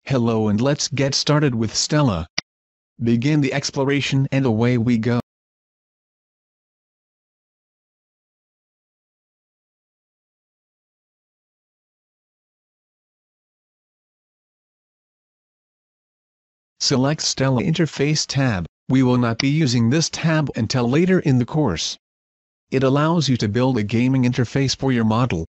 Hello and let's get started with Stella. Begin the exploration and away we go. Select Stella Interface tab. We will not be using this tab until later in the course. It allows you to build a gaming interface for your model.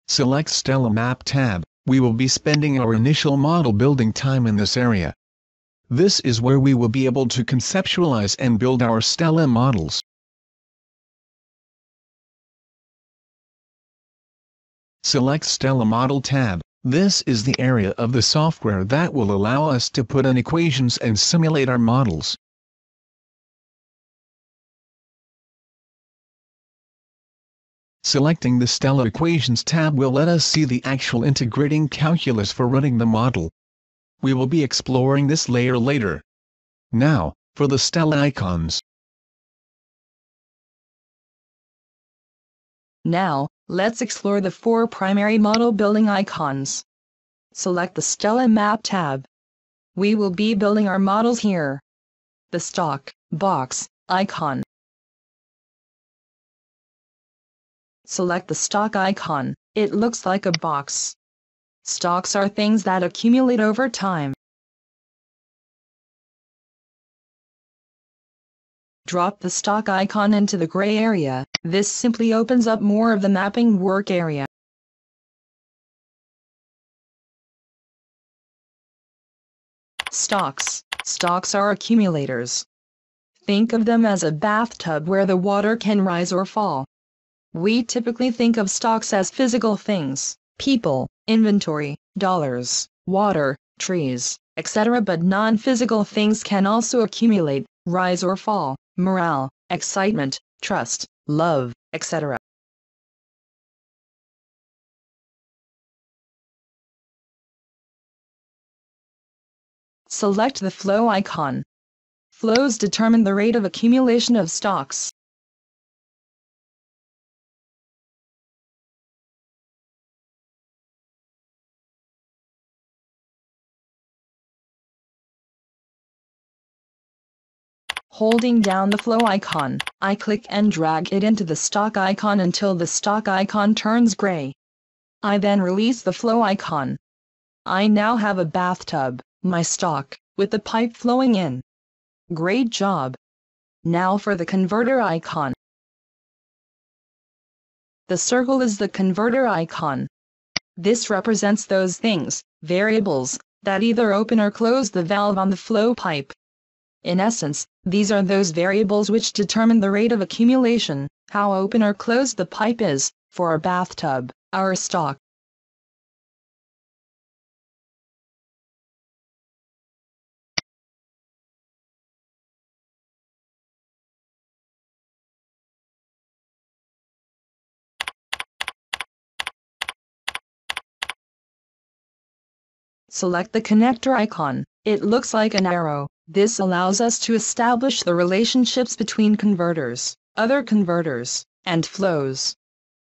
Select Stella Map tab. We will be spending our initial model building time in this area. This is where we will be able to conceptualize and build our Stella models. Select Stella Model tab. This is the area of the software that will allow us to put in equations and simulate our models. Selecting the Stella Equations tab will let us see the actual integrating calculus for running the model. We will be exploring this layer later. Now, for the Stella icons. Now, let's explore the 4 primary model building icons. Select the Stella Map tab. We will be building our models here. The stock box icon. Select the stock icon. It looks like a box. Stocks are things that accumulate over time. Drop the stock icon into the gray area. This simply opens up more of the mapping work area. Stocks. Stocks are accumulators. Think of them as a bathtub where the water can rise or fall. We typically think of stocks as physical things, people, inventory, dollars, water, trees, etc. But non-physical things can also accumulate, rise or fall, morale, excitement, trust, love, etc. Select the flow icon. Flows determine the rate of accumulation of stocks. Holding down the flow icon, I click and drag it into the stock icon until the stock icon turns gray. I then release the flow icon. I now have a bathtub, my stock, with the pipe flowing in. Great job! Now for the converter icon. The circle is the converter icon. This represents those things, variables, that either open or close the valve on the flow pipe. In essence, these are those variables which determine the rate of accumulation, how open or closed the pipe is, for our bathtub, our stock. Select the connector icon. It looks like an arrow. This allows us to establish the relationships between converters, other converters, and flows.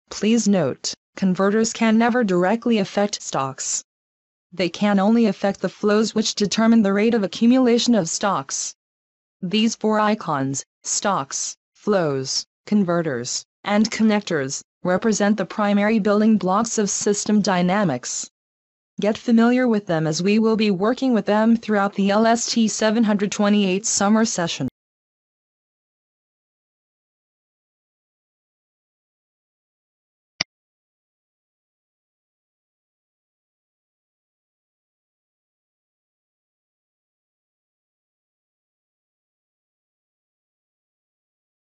Please note, converters can never directly affect stocks. They can only affect the flows which determine the rate of accumulation of stocks. These 4 icons, stocks, flows, converters, and connectors, represent the primary building blocks of system dynamics. Get familiar with them as we will be working with them throughout the LST728 summer session.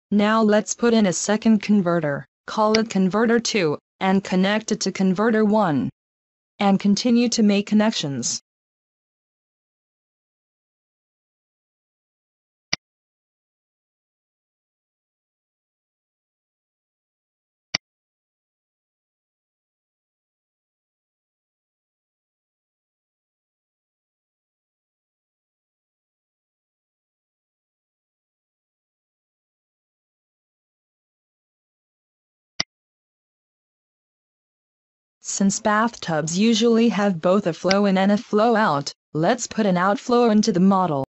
Now let's put in a second converter, call it converter 2, and connect it to converter 1. And continue to make connections. Since bathtubs usually have both a flow in and a flow out, let's put an outflow into the model.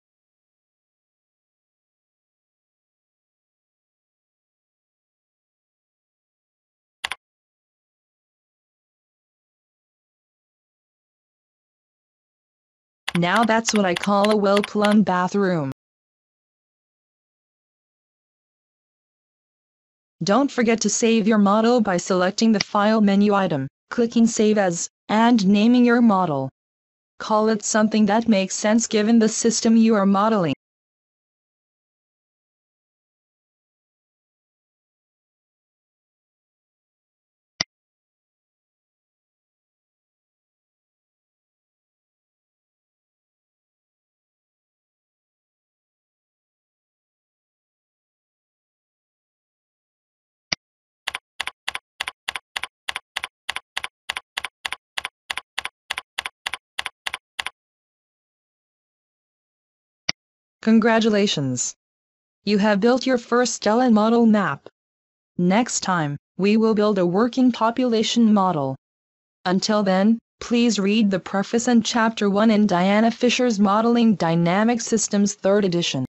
Now that's what I call a well-plumbed bathroom. Don't forget to save your model by selecting the File menu item, clicking Save As, and naming your model. Call it something that makes sense given the system you are modeling. Congratulations! You have built your first Stella model map. Next time, we will build a working population model. Until then, please read the preface and Chapter 1 in Diana Fisher's Modeling Dynamic Systems 3rd edition.